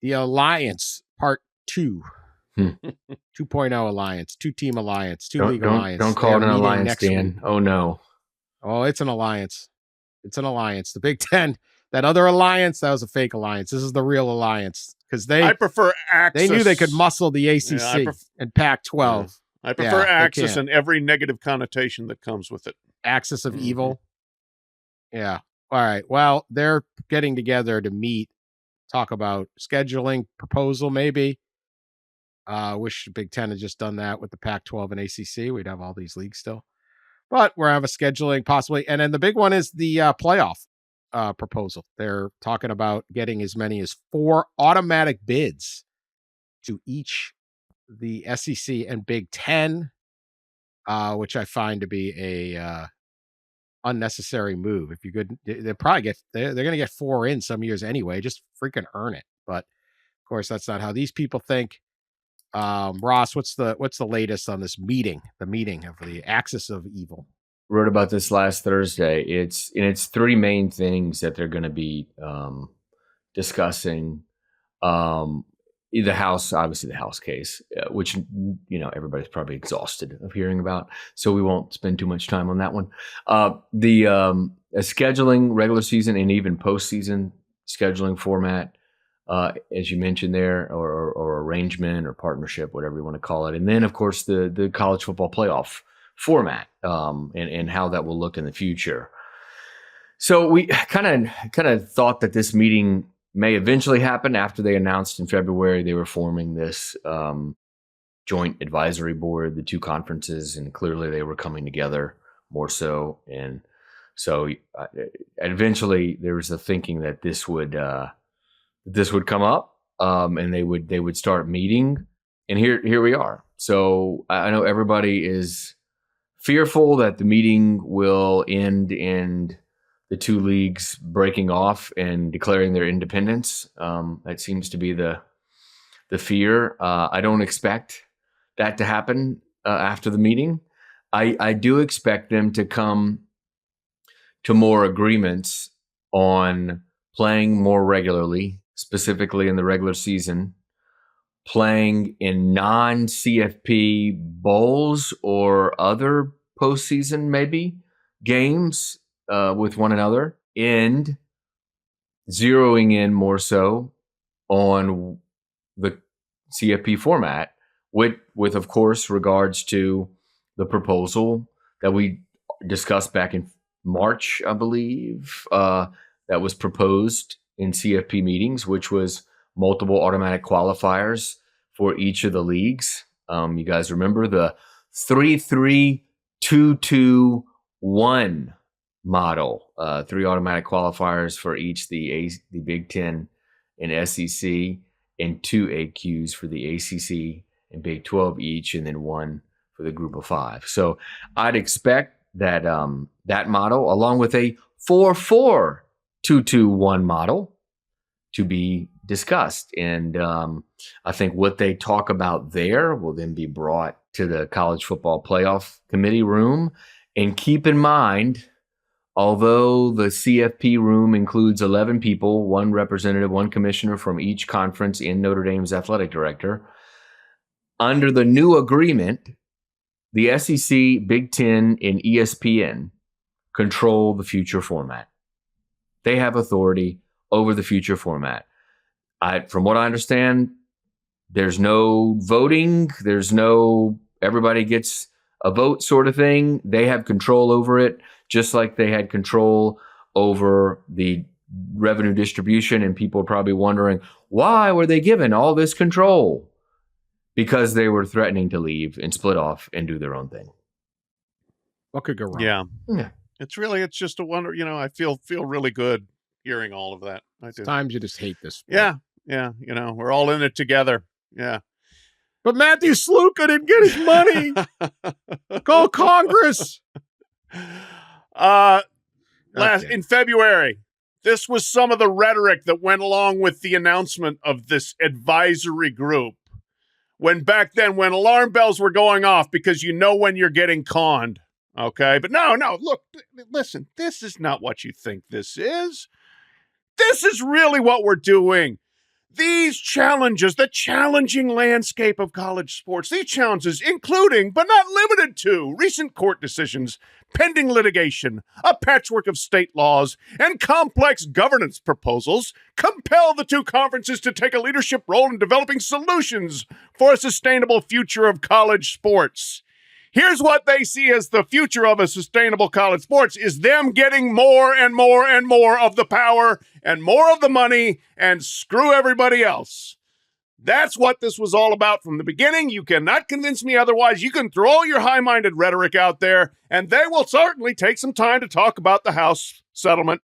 The Alliance Part 2. Hmm. 2.0 Alliance, 2-team alliance, Don't alliance. don't call it an alliance, Dan. Week. Oh no. Oh, it's an alliance. It's an alliance. The Big Ten, that other alliance, that was a fake alliance. This is the real alliance because I prefer Axis. They knew they could muscle the ACC and Pac-12. I prefer Axis and every negative connotation that comes with it. Axis of evil. Yeah. All right. Well, they're getting together to meet, talk about scheduling proposal, maybe. Wish the Big Ten had just done that with the Pac-12 and ACC. We'd have all these leagues still. But we're having scheduling possibly. And then the big one is the playoff proposal. They're talking about getting as many as 4 automatic bids to each the SEC and Big Ten, which I find to be a unnecessary move. If you could, they're going to get 4 in some years anyway. Just freaking earn it. But of course, that's not how these people think. Ross, what's the latest on this meeting? The meeting of the Axis of Evil. Wrote about this last Thursday. It's 3 main things that they're going to be discussing. The House, obviously the House case, which everybody's probably exhausted of hearing about, so we won't spend too much time on that one. The scheduling, regular season and even postseason scheduling format. As you mentioned there, or arrangement or partnership, whatever you want to call it. And then, of course, the college football playoff format and how that will look in the future. So we kind of thought that this meeting may eventually happen after they announced in February they were forming this joint advisory board, the 2 conferences, and clearly they were coming together more so. And so eventually there was the thinking that this would come up, and they would start meeting, and here we are. So I know everybody is fearful that the meeting will end in the 2 leagues breaking off and declaring their independence. That seems to be the fear. I don't expect that to happen after the meeting. I do expect them to come to more agreements on playing more regularly, specifically in the regular season, playing in non-CFP bowls or other postseason maybe games with one another, and zeroing in more so on the CFP format with of course regards to the proposal that we discussed back in March, I believe, that was proposed in CFP meetings, which was multiple automatic qualifiers for each of the leagues. You guys remember the 3-3-2-2-1 model, 3 automatic qualifiers for each the Big Ten and SEC, and 2 AQs for the ACC and Big 12 each, and then 1 for the Group of 5. So I'd expect that that model, along with a 4-4-2-2-1 model, to be discussed. And I think what they talk about there will then be brought to the College Football Playoff Committee room. And keep in mind, although the CFP room includes 11 people, 1 representative, 1 commissioner from each conference in Notre Dame's athletic director, under the new agreement, the SEC, Big Ten, and ESPN control the future format. They have authority over the future format. From what I understand, there's no voting. There's no everybody gets a vote sort of thing. They have control over it, just like they had control over the revenue distribution. And people are probably wondering, why were they given all this control? Because they were threatening to leave and split off and do their own thing. What could go wrong? Yeah. It's just a wonder. I feel really good hearing all of that. I do. Times you just hate this sport. Yeah. We're all in it together. Yeah. But Matthew Sluka didn't get his money. Go Congress. In February, this was some of the rhetoric that went along with the announcement of this advisory group. When alarm bells were going off, because when you're getting conned. Okay. But no, look, listen, this is not what you think this is. This is really what we're doing. These challenges, the challenging landscape of college sports, these challenges, including but not limited to recent court decisions, pending litigation, a patchwork of state laws, and complex governance proposals, compel the two conferences to take a leadership role in developing solutions for a sustainable future of college sports. Here's what they see as the future of a sustainable college sports is them getting more and more and more of the power and more of the money and screw everybody else. That's what this was all about from the beginning. You cannot convince me otherwise. You can throw all your high-minded rhetoric out there, and they will certainly take some time to talk about the House settlement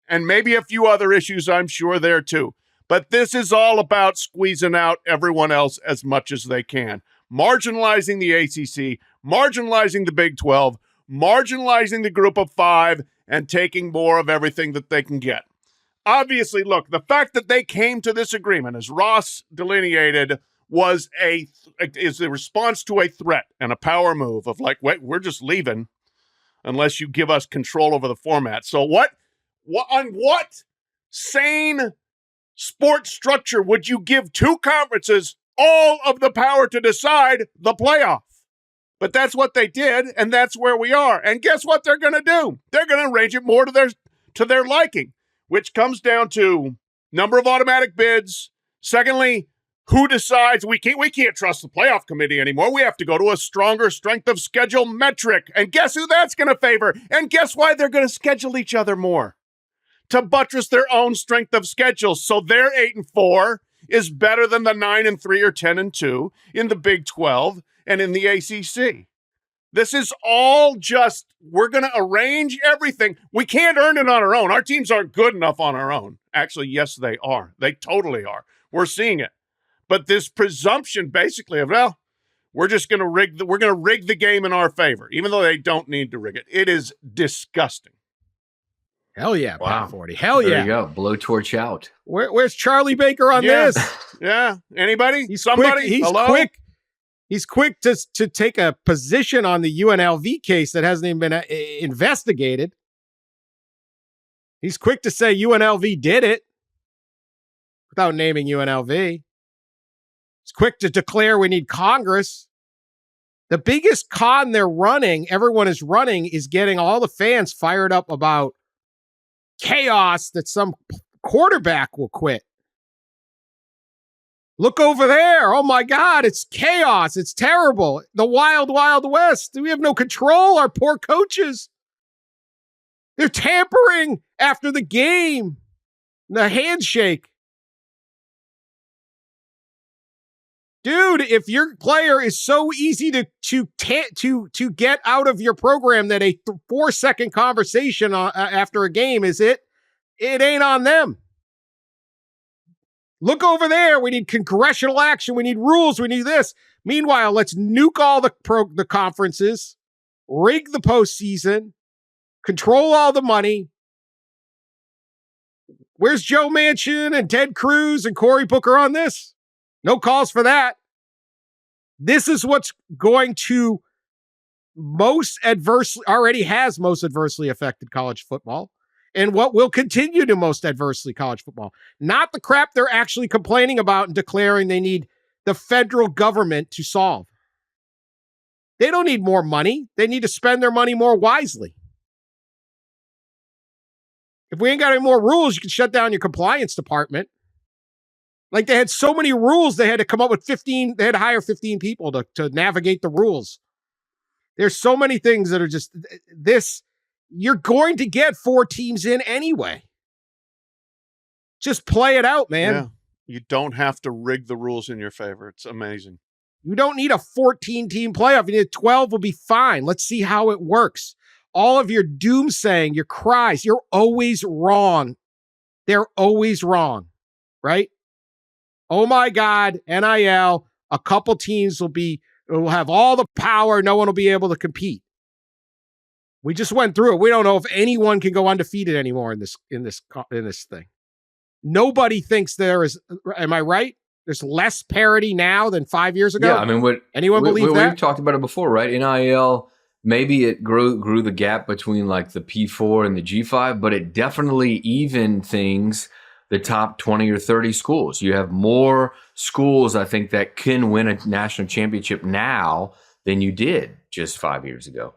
and maybe a few other issues, I'm sure, there too. But this is all about squeezing out everyone else as much as they can. Marginalizing the ACC, marginalizing the Big 12, marginalizing the Group of Five, and taking more of everything that they can get. Obviously, look, the fact that they came to this agreement, as Ross delineated, is a response to a threat and a power move of like, wait, we're just leaving unless you give us control over the format. So on what sane sports structure would you give two conferences all of the power to decide the playoff? But that's what they did, and that's where we are. And guess what they're going to do? They're going to arrange it more to their liking, which comes down to number of automatic bids. Secondly, who decides? We can't trust the playoff committee anymore. We have to go to a stronger strength of schedule metric. And guess who that's going to favor? And guess why they're going to schedule each other more? To buttress their own strength of schedule. So their 8-4 is better than the 9-3 or 10-2 in the Big 12 and in the ACC. This is all just, we're going to arrange everything. We can't earn it on our own. Our teams aren't good enough on our own. Actually, yes, they are. They totally are. We're seeing it. But this presumption basically of, well, we're just going to rig the game in our favor, even though they don't need to rig it. It is disgusting. Hell yeah, wow. Pat Forde. Hell there yeah. You go. Blowtorch out. Where's Charlie Baker on this? Yeah. Anybody? He's Somebody? Quick. He's Hello? quick. He's quick to take a position on the UNLV case that hasn't even been investigated. He's quick to say UNLV did it without naming UNLV. He's quick to declare we need Congress. The biggest con everyone is running, is getting all the fans fired up about chaos that some quarterback will quit. Look over there. Oh my God, it's chaos. It's terrible. The wild, wild west. We have no control. Our poor coaches. They're tampering after the game. The handshake. Dude, if your player is so easy to get out of your program that a 4-second conversation after a game is it ain't on them. Look over there. We need congressional action. We need rules. We need this. Meanwhile, let's nuke all the conferences, rig the postseason, control all the money. Where's Joe Manchin and Ted Cruz and Cory Booker on this? No calls for that. This is what's going to already has most adversely affected college football, and what will continue to most adversely college football. Not the crap they're actually complaining about and declaring they need the federal government to solve. They don't need more money. They need to spend their money more wisely. If we ain't got any more rules, you can shut down your compliance department. Like, they had so many rules, they had to come up with 15, they had to hire 15 people to navigate the rules. There's so many things that are just this. You're going to get 4 teams in anyway. Just play it out, man. Yeah. You don't have to rig the rules in your favor. It's amazing. You don't need a 14-team playoff. You need 12 will be fine. Let's see how it works. All of your doomsaying, your cries, you're always wrong. They're always wrong, right? Oh my God, NIL, a couple teams will have all the power. No one will be able to compete. We just went through it. We don't know if anyone can go undefeated anymore in this thing. Nobody thinks there is. Am I right? There's less parity now than 5 years ago. Yeah, I mean, anyone believe that? We've talked about it before, right? NIL, maybe it grew the gap between like the P4 and the G5, but it definitely evened things the top 20 or 30 schools. You have more schools, I think, that can win a national championship now than you did just 5 years ago.